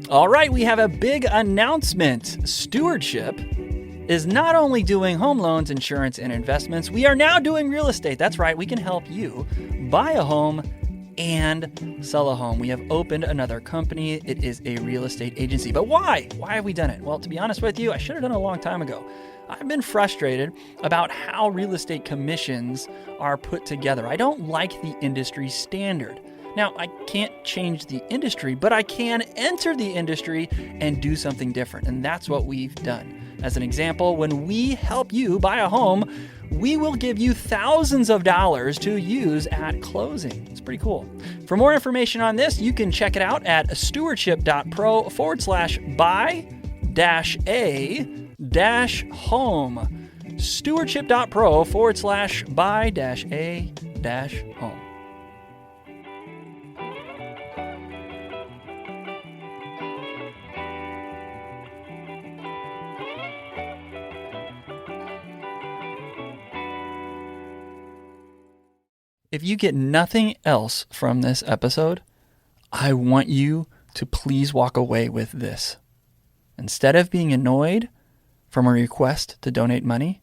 All right, we have a big announcement. Stewardship is not only doing home loans, insurance, and investments, we are now doing real estate. That's right, we can help you buy a home and sell a home. We have opened another company. It is a real estate agency. But why? Why have we done it? Well, to be honest with you, I should have done it a long time ago. I've been frustrated about how real estate commissions are put together. I don't like the industry standard. Now, I can't change the industry, but I can enter the industry and do something different. And that's what we've done. As an example, when we help you buy a home, we will give you thousands of dollars to use at closing. It's pretty cool. For more information on this, you can check it out at stewardship.pro/buy-a-home. Stewardship.pro/buy-a-home. If you get nothing else from this episode, I want you to please walk away with this. Instead of being annoyed from a request to donate money,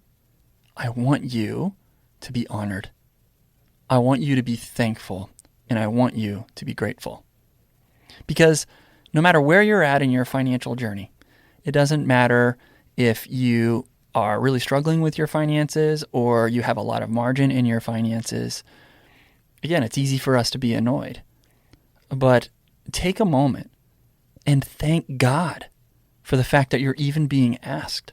I want you to be honored. I want you to be thankful, and I want you to be grateful. Because no matter where you're at in your financial journey, it doesn't matter if you are really struggling with your finances or you have a lot of margin in your finances. Again, it's easy for us to be annoyed, but take a moment and thank God for the fact that you're even being asked.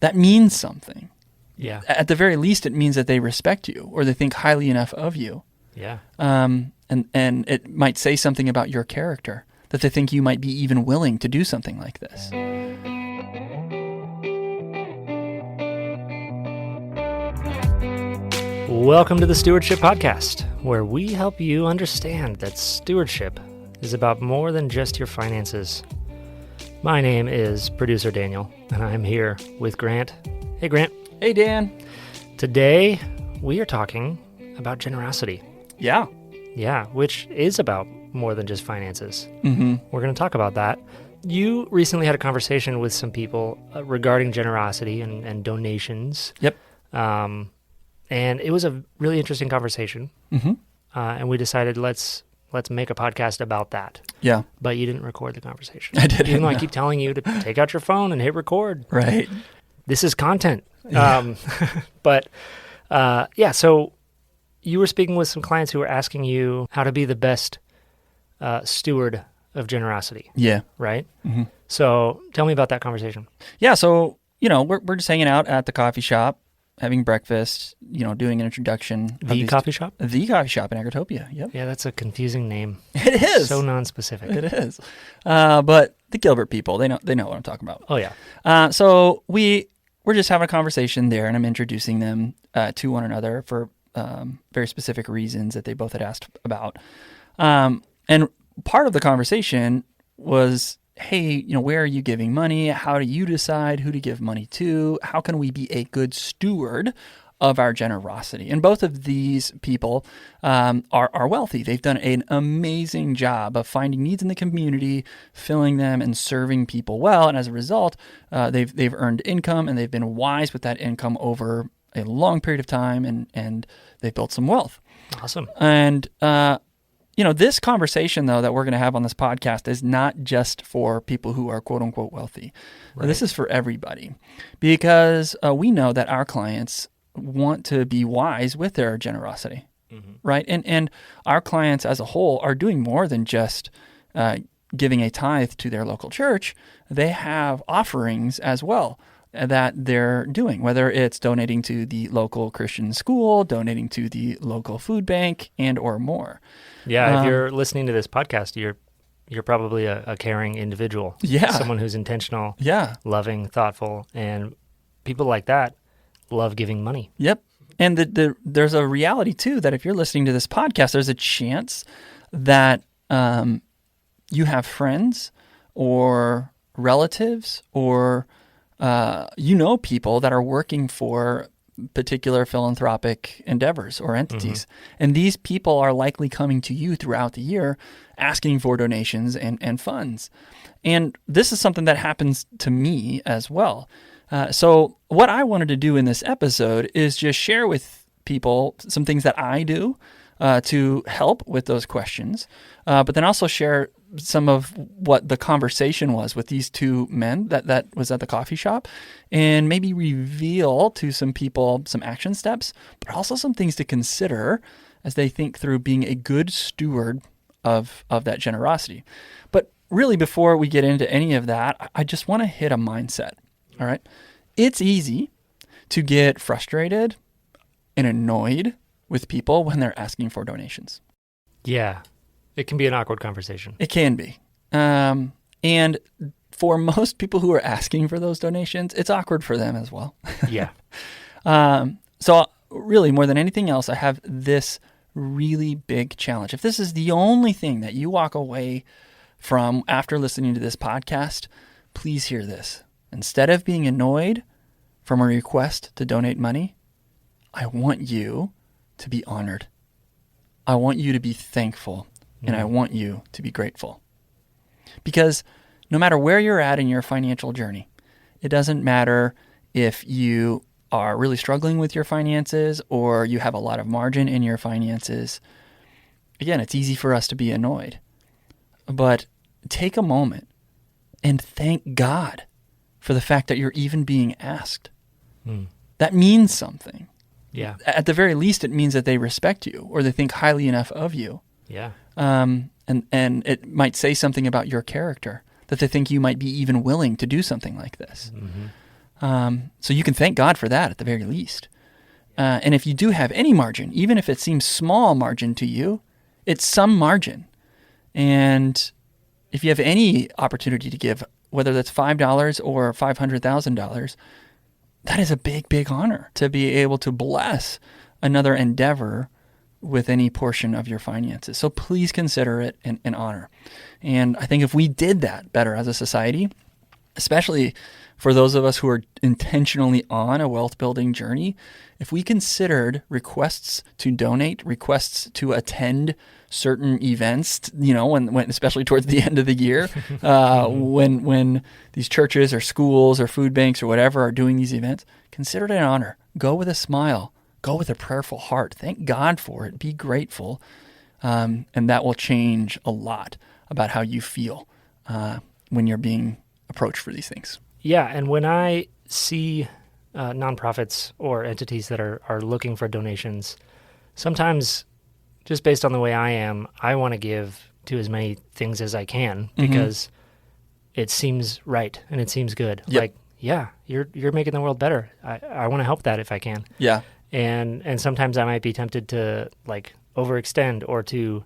That means something. Yeah. At the very least, it means that they respect you or they think highly enough of you. Yeah. And it might say something about your character, that they think you might be even willing to do something like this. Welcome to the Stewardship Podcast, where we help you understand that stewardship is about more than just your finances. My name is producer Daniel, and I'm here with Grant. Hey, Grant. Hey, Dan. Today, we are talking about generosity. Yeah. Yeah, which is about more than just finances. Mm-hmm. We're going to talk about that. You recently had a conversation with some people regarding generosity and donations. Yep. And it was a really interesting conversation. Mm-hmm. And we decided let's make a podcast about that. Yeah. But you didn't record the conversation. I didn't. Even though I keep telling you to take out your phone and hit record. Right. This is content. Yeah. So you were speaking with some clients who were asking you how to be the best steward of generosity. Yeah. Right? Mm-hmm. So tell me about that conversation. Yeah. So, we're just hanging out at the coffee shop, having breakfast, doing an introduction. The coffee shop? The coffee shop in Agrotopia, yep. Yeah, that's a confusing name. It is. So non-specific. It is. But the Gilbert people, they know what I'm talking about. Oh, yeah. So we're just having a conversation there, and I'm introducing them to one another for very specific reasons that they both had asked about. And part of the conversation was, hey, where are you giving money? How do you decide who to give money to? How can we be a good steward of our generosity? And both of these people are wealthy. They've done an amazing job of finding needs in the community, filling them, and serving people well. And as a result, they've earned income, and they've been wise with that income over a long period of time, and they've built some wealth. Awesome. And this conversation, though, that we're going to have on this podcast is not just for people who are quote-unquote wealthy. Right. This is for everybody, because we know that our clients want to be wise with their generosity, right? And our clients as a whole are doing more than just giving a tithe to their local church. They have offerings as well that they're doing, whether it's donating to the local Christian school, donating to the local food bank, and or more. Yeah, if you're listening to this podcast, you're probably a caring individual. Yeah. Someone who's intentional, Yeah. loving, thoughtful, and people like that love giving money. Yep. And there's a reality, too, that if you're listening to this podcast, there's a chance that you have friends or relatives or people that are working for particular philanthropic endeavors or entities. And these people are likely coming to you throughout the year asking for donations and funds. And this is something that happens to me as well. So what I wanted to do in this episode is just share with people some things that I do to help with those questions, but then also share some of what the conversation was with these two men that was at the coffee shop, and maybe reveal to some people some action steps, but also some things to consider as they think through being a good steward of that generosity. But really, before we get into any of that, I just want to hit a mindset. All right. It's easy to get frustrated and annoyed with people when they're asking for donations. Yeah. It can be an awkward conversation. It can be. And for most people who are asking for those donations, it's awkward for them as well. Yeah. So really, more than anything else, I have this really big challenge. If this is the only thing that you walk away from after listening to this podcast, please hear this. Instead of being annoyed from a request to donate money, I want you to be honored. I want you to be thankful, and I want you to be grateful. Because no matter where you're at in your financial journey, it doesn't matter if you are really struggling with your finances or you have a lot of margin in your finances. Again, it's easy for us to be annoyed. But take a moment and thank God for the fact that you're even being asked. That means something. Yeah. At the very least, it means that they respect you or they think highly enough of you. Yeah. And it might say something about your character, that they think you might be even willing to do something like this. So you can thank God for that at the very least. And if you do have any margin, even if it seems small margin to you, it's some margin. And if you have any opportunity to give, whether that's $5 or $500,000, that is a big, big honor to be able to bless another endeavor with any portion of your finances. So please consider it an honor. And I think if we did that better as a society, especially for those of us who are intentionally on a wealth building journey, if we considered requests to donate, requests to attend certain events, when especially towards the end of the year, when these churches or schools or food banks or whatever are doing these events, consider it an honor. Go with a smile. Go with a prayerful heart. Thank God for it. Be grateful. And that will change a lot about how you feel when you're being approached for these things. Yeah, and when I see nonprofits or entities that are looking for donations, sometimes just based on the way I am, I want to give to as many things as I can because it seems right and it seems good. Yep. Like, yeah, you're making the world better. I want to help that if I can. Yeah. And sometimes I might be tempted to like overextend or to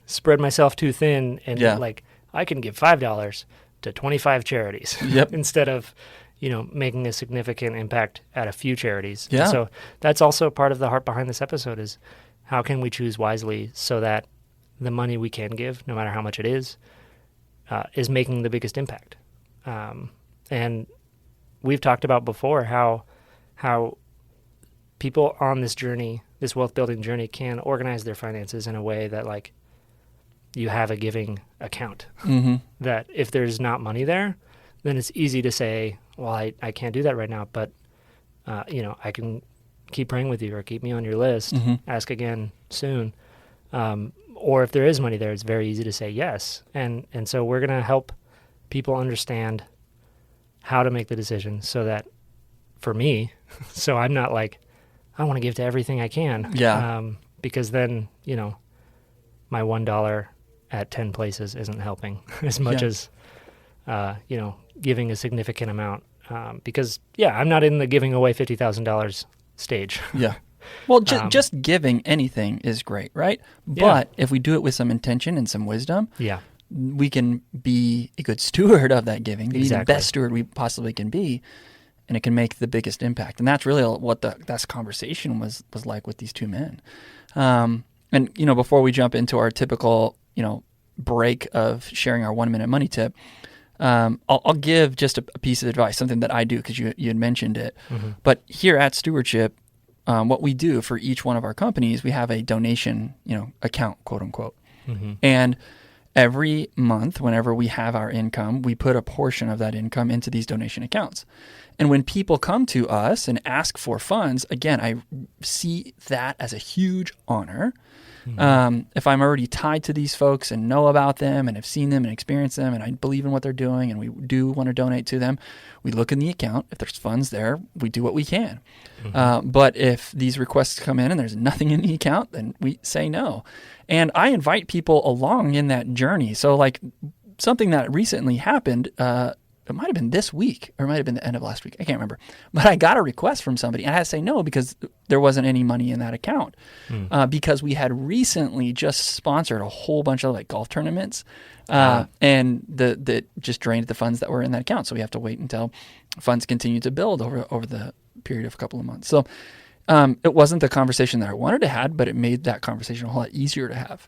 spread myself too thin and like I can give $5 to 25 charities instead of, making a significant impact at a few charities. Yeah. And so that's also part of the heart behind this episode is how can we choose wisely so that the money we can give, no matter how much it is making the biggest impact. And we've talked about before how people on this journey, this wealth building journey, can organize their finances in a way that like you have a giving account. That if there's not money there, then it's easy to say, well, I can't do that right now, but I can keep praying with you or keep me on your list, ask again soon. Or if there is money there, it's very easy to say yes. And so we're going to help people understand how to make the decision so that for me, so I'm not like, I want to give to everything I can. Yeah. Because then, my $1 at 10 places isn't helping as much as, giving a significant amount. Because, I'm not in the giving away $50,000 stage. Yeah. Well, just giving anything is great, right? But if we do it with some intention and some wisdom, we can be a good steward of that giving, be the best steward we possibly can be, and it can make the biggest impact. And that's really what that conversation was like with these two men. And, before we jump into our typical, break of sharing our 1-minute money tip, I'll give just a piece of advice, something that I do because you had mentioned it. Mm-hmm. But here at Stewardship, what we do for each one of our companies, we have a donation, account, quote unquote. Mm-hmm. And every month, whenever we have our income, we put a portion of that income into these donation accounts. And when people come to us and ask for funds, again, I see that as a huge honor. Mm-hmm. If I'm already tied to these folks and know about them and have seen them and experienced them and I believe in what they're doing and we do want to donate to them, we look in the account. If there's funds there, we do what we can. Mm-hmm. But if these requests come in and there's nothing in the account, then we say no. And I invite people along in that journey. So like something that recently happened, it might have been this week or it might have been the end of last week. I can't remember. But I got a request from somebody and I had to say no because there wasn't any money in that account because we had recently just sponsored a whole bunch of like golf tournaments and that just drained the funds that were in that account. So we have to wait until funds continue to build over the period of a couple of months. So it wasn't the conversation that I wanted to have, but it made that conversation a whole lot easier to have.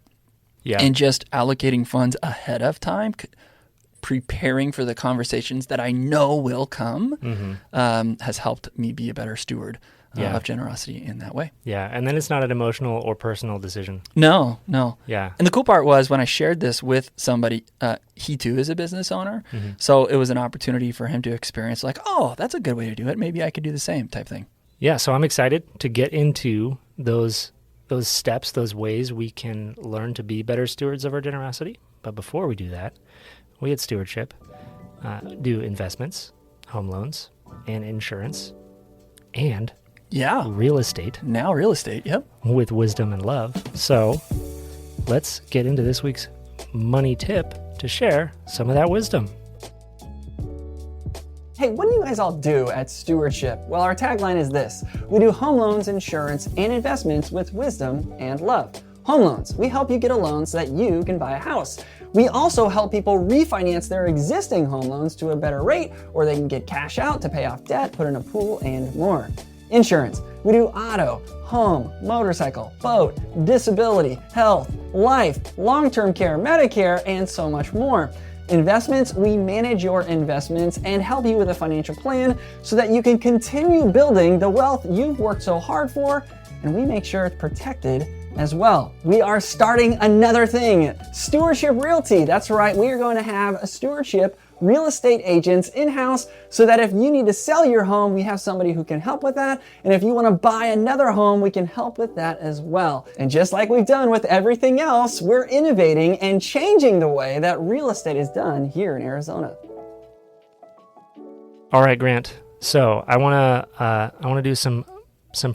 Yeah. And just allocating funds ahead of time, preparing for the conversations that I know will come, has helped me be a better steward of generosity in that way. Yeah. And then it's not an emotional or personal decision. No. Yeah. And the cool part was when I shared this with somebody, he too is a business owner. Mm-hmm. So it was an opportunity for him to experience like, oh, that's a good way to do it. Maybe I could do the same type thing. Yeah. So I'm excited to get into those steps, those ways we can learn to be better stewards of our generosity. But before we do that, we at Stewardship do investments, home loans, and insurance, and real estate. Now real estate, yep. With wisdom and love. So let's get into this week's money tip to share some of that wisdom. Hey, what do you guys all do at Stewardship? Well, our tagline is this: we do home loans, insurance, and investments with wisdom and love. Home loans, we help you get a loan so that you can buy a house. We also help people refinance their existing home loans to a better rate, or they can get cash out to pay off debt, put in a pool, and more. Insurance, we do auto, home, motorcycle, boat, disability, health, life, long-term care, Medicare, and so much more. Investments, we manage your investments and help you with a financial plan so that you can continue building the wealth you've worked so hard for, and we make sure it's protected as well. We are starting another thing, Stewardship Realty. That's right, we are going to have a Stewardship real estate agents in-house so that if you need to sell your home, we have somebody who can help with that. And if you want to buy another home, we can help with that as well. And just like we've done with everything else, we're innovating and changing the way that real estate is done here in Arizona. All right, Grant. So I want to do some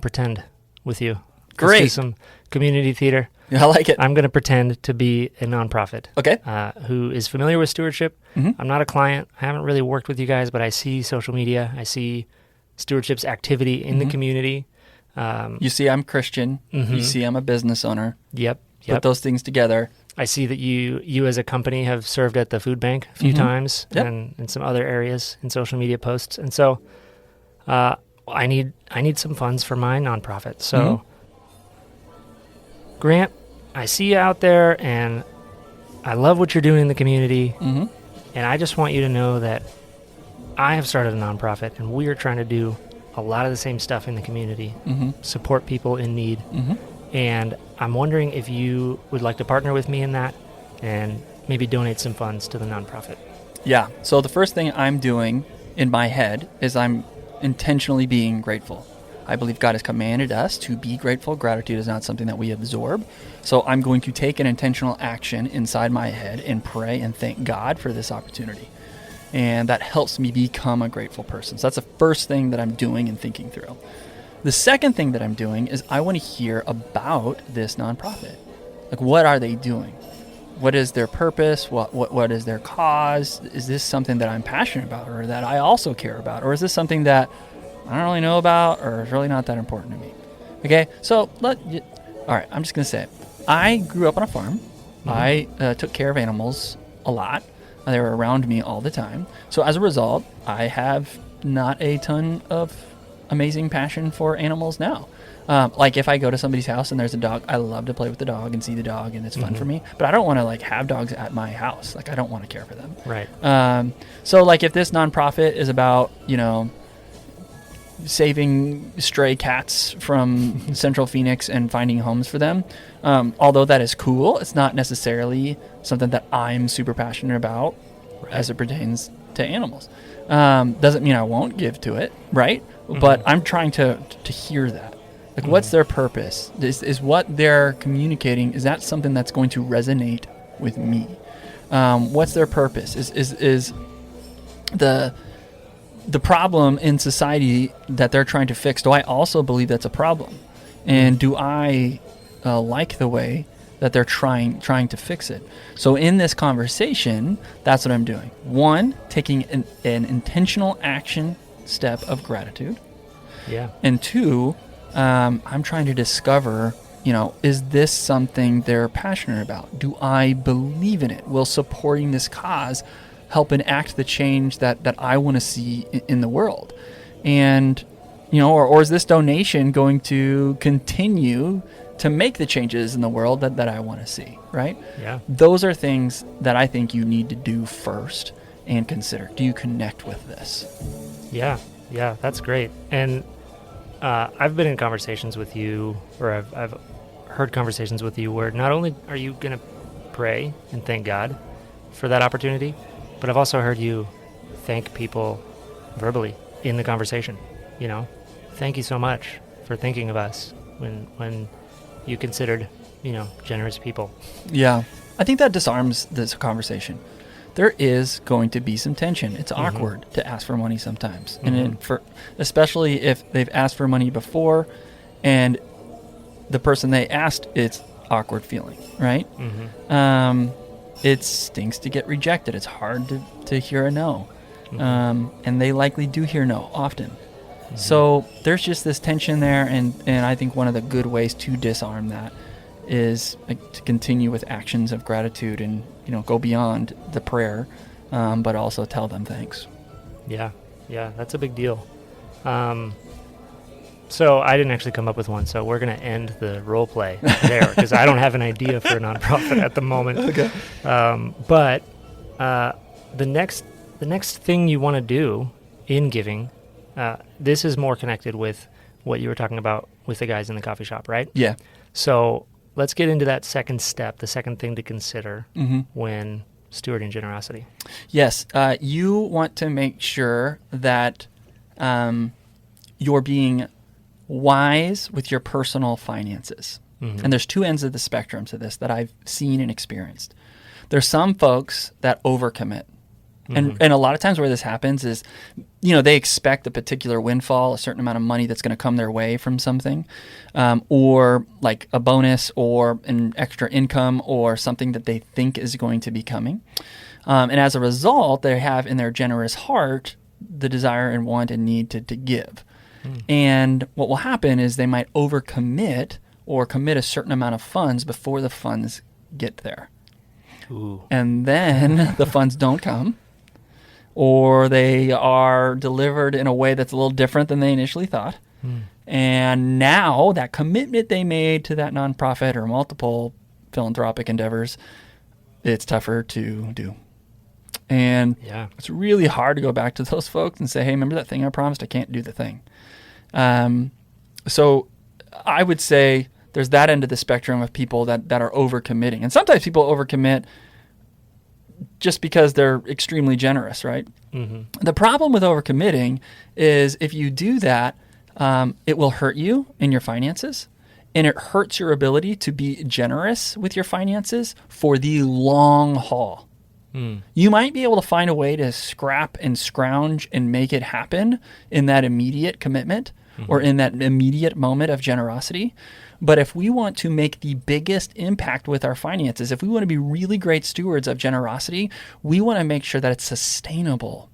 pretend with you. Great. Let's do some community theater. I like it. I'm going to pretend to be a nonprofit. Okay. Who is familiar with Stewardship. Mm-hmm. I'm not a client. I haven't really worked with you guys, but I see social media. I see Stewardship's activity in the community. You see I'm Christian. You see I'm a business owner. Yep. Put those things together. I see that you as a company have served at the food bank a few times and in some other areas in social media posts. And so I need some funds for my nonprofit. So Grant, I see you out there and I love what you're doing in the community. And I just want you to know that I have started a nonprofit and we are trying to do a lot of the same stuff in the community, support people in need. And I'm wondering if you would like to partner with me in that and maybe donate some funds to the nonprofit. Yeah. So the first thing I'm doing in my head is I'm intentionally being grateful. I believe God has commanded us to be grateful. Gratitude is not something that we absorb. So I'm going to take an intentional action inside my head and pray and thank God for this opportunity. And that helps me become a grateful person. So that's the first thing that I'm doing and thinking through. The second thing that I'm doing is I want to hear about this nonprofit. Like, what are they doing? What is their purpose? What is their cause? Is this something that I'm passionate about or that I also care about? Or is this something that I don't really know about or is really not that important to me? Okay, so all right, I'm just going to say it. I grew up on a farm. I took care of animals a lot. They were around me all the time. So as a result, I have not a ton of amazing passion for animals now. Like if I go to somebody's house and there's a dog, I love to play with the dog and see the dog, and it's fun for me. But I don't want to like have dogs at my house. Like I don't want to care for them. Right. So like if this nonprofit is about, saving stray cats from Central Phoenix and finding homes for them, although that is cool, it's not necessarily something that I'm super passionate about as it pertains to animals. Doesn't mean I won't give to it, right? But I'm trying to hear that. Like, what's their purpose? Is what they're communicating, is that something that's going to resonate with me? What's their purpose? Is the problem in society that they're trying to fix, do I also believe that's a problem? And do I like the way that they're trying to fix it? So in this conversation, that's what I'm doing. One, taking an intentional action step of gratitude. Yeah. And two, I'm trying to discover, is this something they're passionate about? Do I believe in it? Will supporting this cause help enact the change that I want to see in the world? And, or is this donation going to continue to make the changes in the world that I want to see, right? Yeah. Those are things that I think you need to do first and consider. Do you connect with this? Yeah, that's great. And I've been in conversations with you, or I've heard conversations with you where not only are you going to pray and thank God for that opportunity, but I've also heard you thank people verbally in the conversation. Thank you so much for thinking of us when you considered, generous people. Yeah. I think that disarms this conversation. There is going to be some tension. It's awkward to ask for money sometimes. And especially if they've asked for money before and the person they asked, it's awkward feeling, right? It stinks to get rejected. It's hard to hear a no. And they likely do hear no often. So there's just this tension there, and I think one of the good ways to disarm that is to continue with actions of gratitude and go beyond the prayer, but also tell them thanks. Yeah, that's a big deal. So I didn't actually come up with one, so we're going to end the role play there because I don't have an idea for a nonprofit at the moment. Okay. But the next thing you want to do in giving, this is more connected with what you were talking about with the guys in the coffee shop, right? Yeah. So let's get into that second step, the second thing to consider when stewarding generosity. Yes. You want to make sure that you're being wise with your personal finances. And there's two ends of the spectrum to this that I've seen and experienced. There's some folks that overcommit. And a lot of times where this happens is, they expect a particular windfall, a certain amount of money that's going to come their way from something, or like a bonus or an extra income or something that they think is going to be coming. And as a result, they have in their generous heart the desire and want and need to give. And what will happen is they might overcommit or commit a certain amount of funds before the funds get there. Ooh. And then the funds don't come, or they are delivered in a way that's a little different than they initially thought. And now that commitment they made to that nonprofit or multiple philanthropic endeavors, it's tougher to do. And it's really hard to go back to those folks and say, hey, remember that thing I promised? I can't do the thing. So I would say there's that end of the spectrum of people that are overcommitting. And sometimes people overcommit just because they're extremely generous, right? The problem with overcommitting is if you do that, it will hurt you in your finances, and it hurts your ability to be generous with your finances for the long haul. You might be able to find a way to scrap and scrounge and make it happen in that immediate commitment or in that immediate moment of generosity. But if we want to make the biggest impact with our finances, if we want to be really great stewards of generosity, we want to make sure that it's sustainable.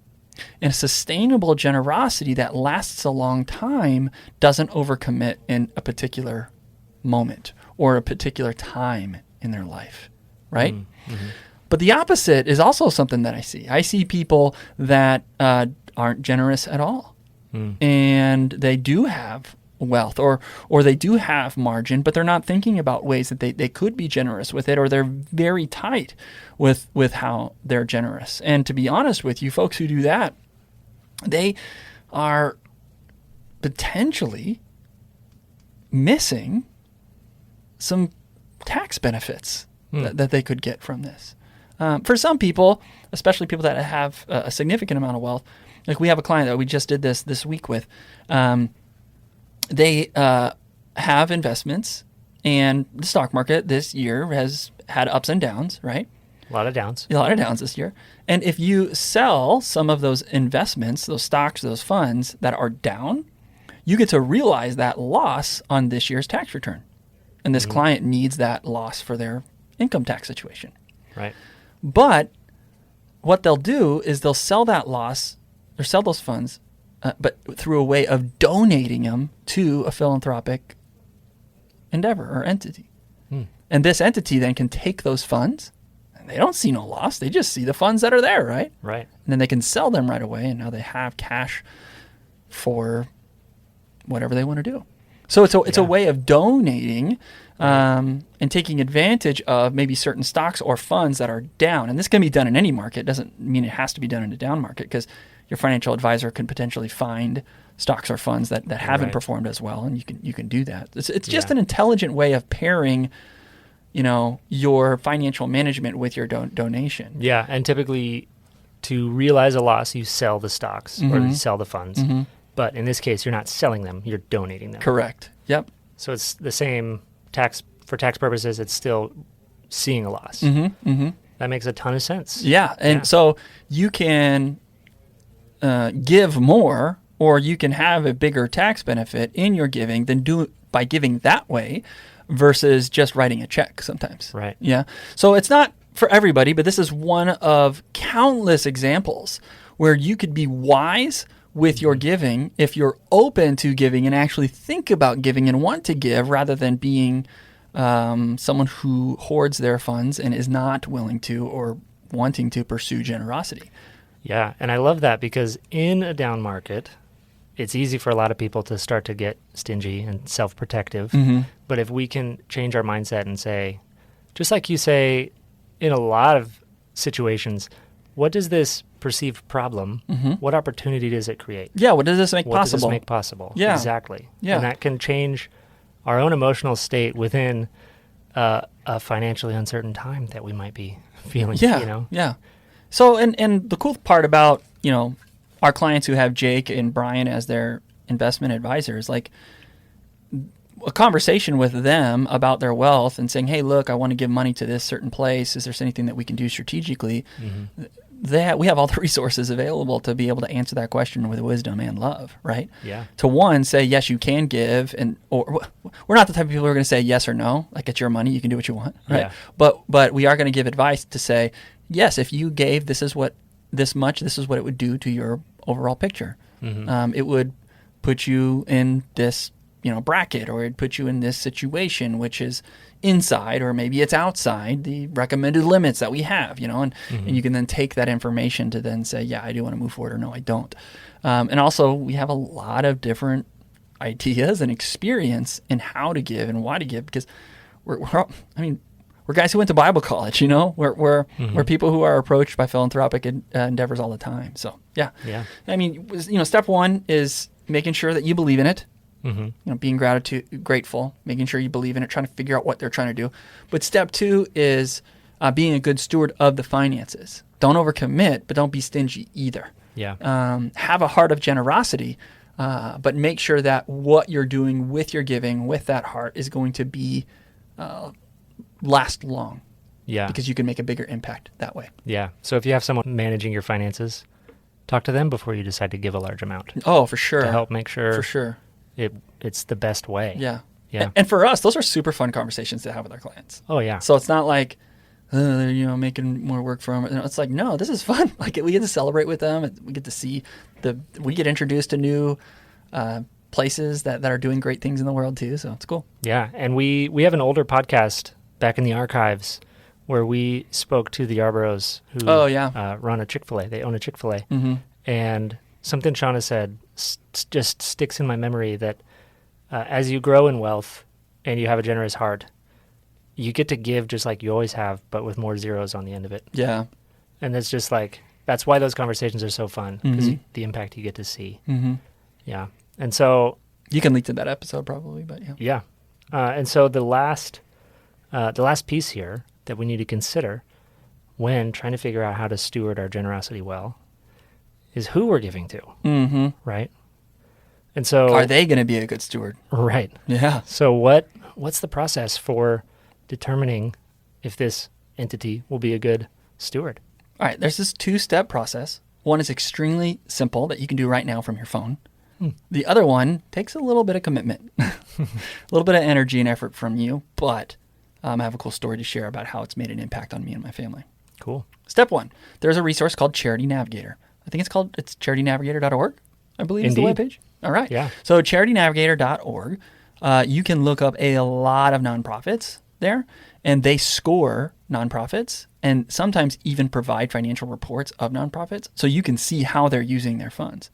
And sustainable generosity that lasts a long time doesn't overcommit in a particular moment or a particular time in their life, right? But the opposite is also something that I see. I see people that aren't generous at all. And they do have wealth, or they do have margin, but they're not thinking about ways that they could be generous with it, or they're very tight with how they're generous. And to be honest with you, folks who do that, they are potentially missing some tax benefits that they could get from this. For some people, especially people that have a significant amount of wealth, like we have a client that we just did this week with. They have investments, and the stock market this year has had ups and downs, right? A lot of downs. A lot of downs this year. And if you sell some of those investments, those stocks, those funds that are down, you get to realize that loss on this year's tax return. And this client needs that loss for their income tax situation. Right. But what they'll do is they'll sell that loss or sell those funds, but through a way of donating them to a philanthropic endeavor or entity. And this entity then can take those funds, and they don't see no loss. They just see the funds that are there, right? Right. And then they can sell them right away, and now they have cash for whatever they want to do. So it's a way of donating and taking advantage of maybe certain stocks or funds that are down. And this can be done in any market. It doesn't mean it has to be done in a down market, because your financial advisor can potentially find stocks or funds that haven't performed as well, and you can do that. It's just an intelligent way of pairing, your financial management with your donation. Yeah, and typically to realize a loss, you sell the stocks or you sell the funds. But in this case, you're not selling them, you're donating them. Correct. Yep. So it's the same for tax purposes, it's still seeing a loss. That makes a ton of sense. Yeah, and so you can give more, or you can have a bigger tax benefit in your giving than by giving that way versus just writing a check sometimes. Right. Yeah. So it's not for everybody, but this is one of countless examples where you could be wise with your giving if you're open to giving and actually think about giving and want to give, rather than being someone who hoards their funds and is not willing to or wanting to pursue generosity. Yeah, and I love that, because in a down market, it's easy for a lot of people to start to get stingy and self-protective. But if we can change our mindset and say, just like you say, in a lot of situations, what does this perceived problem, what opportunity does it create? Yeah, what does this make possible? What does this make possible? Yeah. Exactly. Yeah. And that can change our own emotional state within a financially uncertain time that we might be feeling, Yeah. So, and the cool part about, our clients who have Jake and Brian as their investment advisors, like a conversation with them about their wealth and saying, hey, look, I want to give money to this certain place. Is there anything that we can do strategically? We have all the resources available to be able to answer that question with wisdom and love, right? Yeah. To one, say, yes, you can give, or we're not the type of people who are going to say yes or no, like it's your money, you can do what you want, right? Yeah. But we are going to give advice to say, yes, if you gave this is what it would do to your overall picture. It would put you in this, bracket, or it'd put you in this situation, which is inside, or maybe it's outside the recommended limits that we have, and you can then take that information to then say, yeah, I do want to move forward, or no, I don't. And also we have a lot of different ideas and experience in how to give and why to give, because we're guys who went to Bible college, we're people who are approached by philanthropic endeavors all the time. So yeah. I mean, step one is making sure that you believe in it. Being grateful, making sure you believe in it, trying to figure out what they're trying to do. But step two is being a good steward of the finances. Don't overcommit, but don't be stingy either. Yeah. Have a heart of generosity, but make sure that what you're doing with your giving, with that heart, is going to be last long. Yeah. Because you can make a bigger impact that way. Yeah. So if you have someone managing your finances, talk to them before you decide to give a large amount. Oh, for sure. To help make sure. For sure. It's the best way. Yeah. Yeah. And for us, those are super fun conversations to have with our clients. Oh, yeah. So it's not like, they're, making more work for them. It's like, no, this is fun. Like, we get to celebrate with them. We get to see we get introduced to new places that are doing great things in the world too. So it's cool. Yeah. And we have an older podcast back in the archives where we spoke to the Yarboroughs who run a Chick-fil-A. They own a Chick-fil-A. And something Shauna said just sticks in my memory, that as you grow in wealth and you have a generous heart, you get to give just like you always have, but with more zeros on the end of it. Yeah. And it's just like, that's why those conversations are so fun, because the impact you get to see. Mm-hmm. Yeah. And so... You can link to that episode probably, but yeah. Yeah. And so the last piece here that we need to consider when trying to figure out how to steward our generosity well is who we're giving to, right? And so... Are they going to be a good steward? Right. Yeah. So what's the process for determining if this entity will be a good steward? All right, there's this 2-step process. One is extremely simple that you can do right now from your phone. The other one takes a little bit of commitment, a little bit of energy and effort from you, but I have a cool story to share about how it's made an impact on me and my family. Cool. Step 1, there's a resource called Charity Navigator. I think it's charitynavigator.org, I believe is the webpage. All right. Yeah. So charitynavigator.org, you can look up a lot of nonprofits there, and they score nonprofits and sometimes even provide financial reports of nonprofits so you can see how they're using their funds.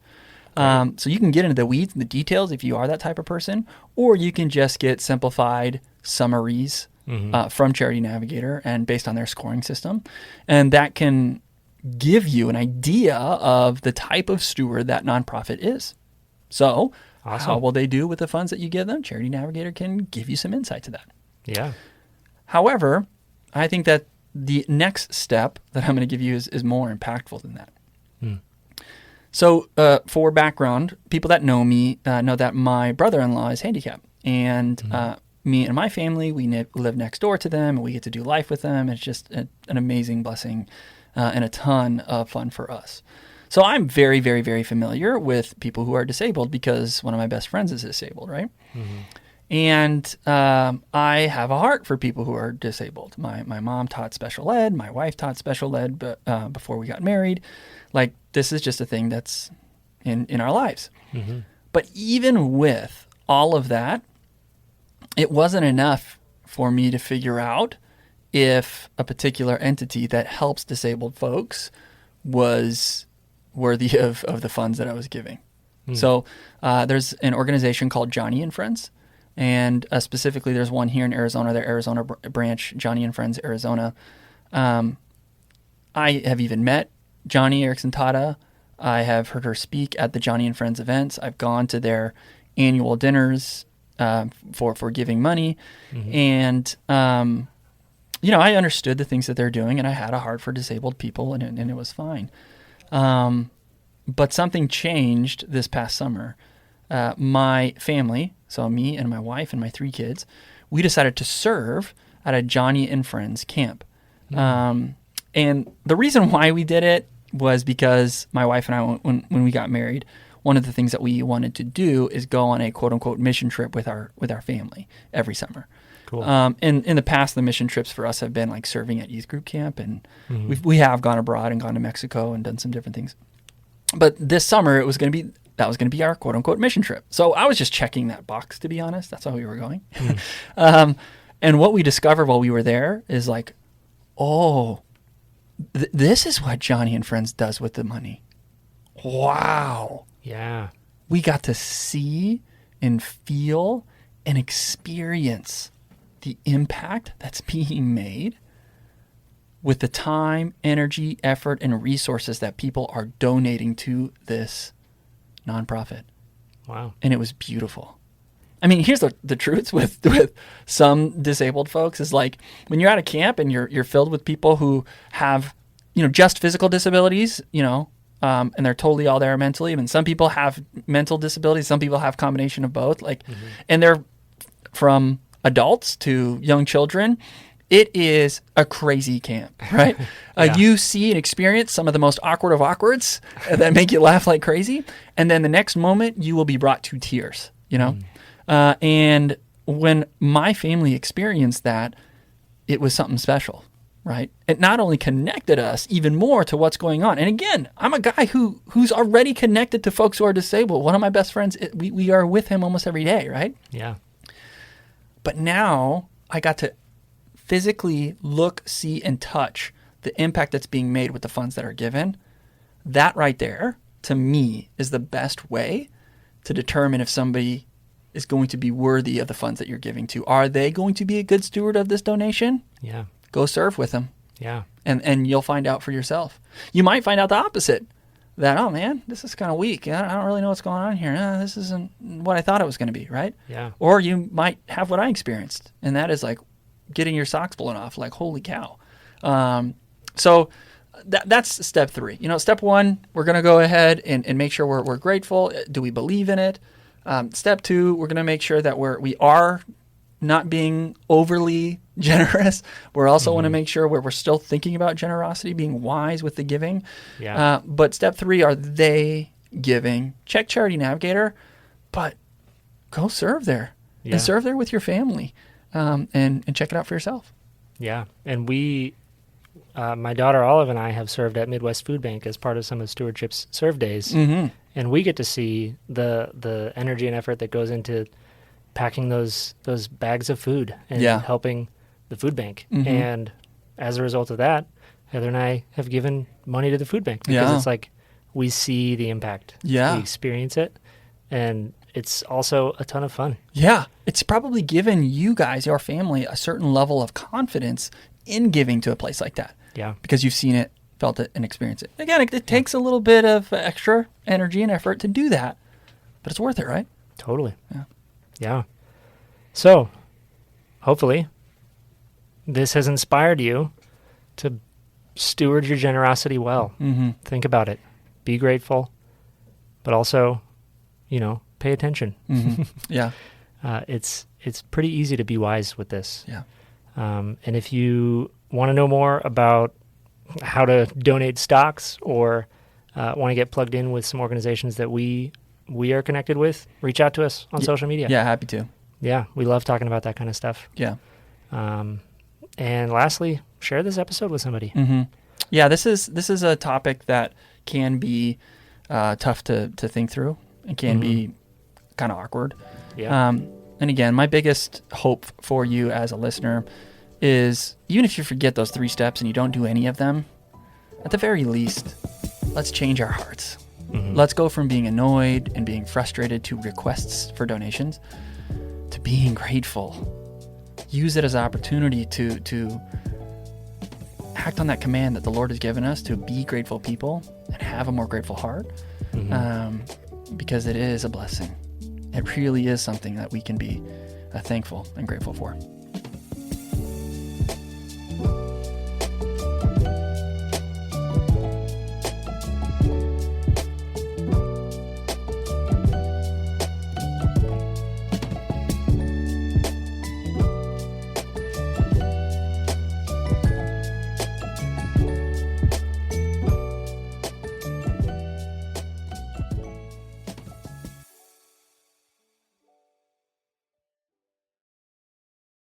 So you can get into the weeds and the details if you are that type of person, or you can just get simplified summaries from Charity Navigator and based on their scoring system. And that can give you an idea of the type of steward that nonprofit is. So how will they do with the funds that you give them? Charity Navigator can give you some insight to that. Yeah. However, I think that the next step that I'm going to give you is more impactful than that. So for background, people that know me know that my brother-in-law is handicapped. And me and my family, we live next door to them, and we get to do life with them. It's just an amazing blessing and a ton of fun for us. So I'm very, very, very familiar with people who are disabled because one of my best friends is disabled, right? And I have a heart for people who are disabled. My mom taught special ed. My wife taught special ed before we got married. Like, this is just a thing that's in our lives. But even with all of that, it wasn't enough for me to figure out if a particular entity that helps disabled folks was worthy of the funds that I was giving. So there's an organization called Johnny and Friends. And specifically, there's one here in Arizona, their Arizona branch, Johnny and Friends, Arizona. I have even met Johnny Erickson Tata. I have heard her speak at the Johnny and Friends events. I've gone to their annual dinners for giving money. And, I understood the things that they're doing, and I had a heart for disabled people, and it was fine. But something changed this past summer. My family, so me and my wife and my 3 kids, we decided to serve at a Johnny and Friends camp. And the reason why we did it was because my wife and I, when we got married, one of the things that we wanted to do is go on a quote unquote mission trip with our family every summer. Cool. In the past, the mission trips for us have been like serving at youth group camp, and we have gone abroad and gone to Mexico and done some different things. But this summer, that was going to be our quote unquote mission trip. So I was just checking that box, to be honest. That's why we were going. And what we discovered while we were there is like, this is what Johnny and Friends does with the money. Wow. Yeah. We got to see and feel and experience the impact that's being made with the time, energy, effort, and resources that people are donating to this nonprofit. Wow. And it was beautiful. I mean, here's the truth with some disabled folks is like when you're at a camp and you're filled with people who have, just physical disabilities, and they're totally all there mentally. I mean, some people have mental disabilities. Some people have combination of both. And they're from adults to young children. It is a crazy camp, right? You see and experience some of the most awkward of awkwards that make you laugh like crazy. And then the next moment you will be brought to tears, and when my family experienced that, it was something special, right? It not only connected us even more to what's going on. And again, I'm a guy who's already connected to folks who are disabled. One of my best friends, we are with him almost every day, right? Yeah. But now I got to physically look, see, and touch the impact that's being made with the funds that are given. That right there, to me, is the best way to determine if somebody is going to be worthy of the funds that you're giving to. Are they going to be a good steward of this donation? Yeah. Go serve with them. Yeah. And you'll find out for yourself. You might find out the opposite. That, oh man, this is kind of weak. I don't really know what's going on here. This isn't what I thought it was going to be, right? Yeah. Or you might have what I experienced, and that is like getting your socks blown off, like, holy cow. So that's step 3. Step 1, we're going to go ahead and make sure we're grateful. Do we believe in it? Step 2, we're going to make sure that we are not being overly generous. We're also want to make sure we're still thinking about generosity, being wise with the giving. Yeah. But step 3, are they giving? Check Charity Navigator, but go serve there and serve there with your family, and check it out for yourself. Yeah. And my daughter Olive and I have served at Midwest Food Bank as part of some of Stewardship's serve days. Mm-hmm. And we get to see the energy and effort that goes into packing those bags of food and helping the food bank. Mm-hmm. And as a result of that, Heather and I have given money to the food bank because it's like we see the impact. Yeah. We experience it. And it's also a ton of fun. Yeah. It's probably given you guys, your family, a certain level of confidence in giving to a place like that. Yeah. Because you've seen it, felt it, and experienced it. Again, it takes a little bit of extra energy and effort to do that, but it's worth it, right? Totally. Yeah. Yeah. So, hopefully, this has inspired you to steward your generosity well. Mm-hmm. Think about it. Be grateful, but also, pay attention. Mm-hmm. Yeah. It's pretty easy to be wise with this. Yeah. And if you want to know more about how to donate stocks or want to get plugged in with some organizations that we are connected with, reach out to us on social media. Yeah, happy to. Yeah, we love talking about that kind of stuff. Yeah. And lastly, share this episode with somebody. Mm-hmm. Yeah, this is a topic that can be tough to think through. It can be kind of awkward. Yeah. And again, my biggest hope for you as a listener is, even if you forget those 3 steps and you don't do any of them, at the very least, let's change our hearts. Mm-hmm. Let's go from being annoyed and being frustrated to requests for donations to being grateful. Use it as an opportunity to act on that command that the Lord has given us to be grateful people and have a more grateful heart, because it is a blessing. It really is something that we can be thankful and grateful for.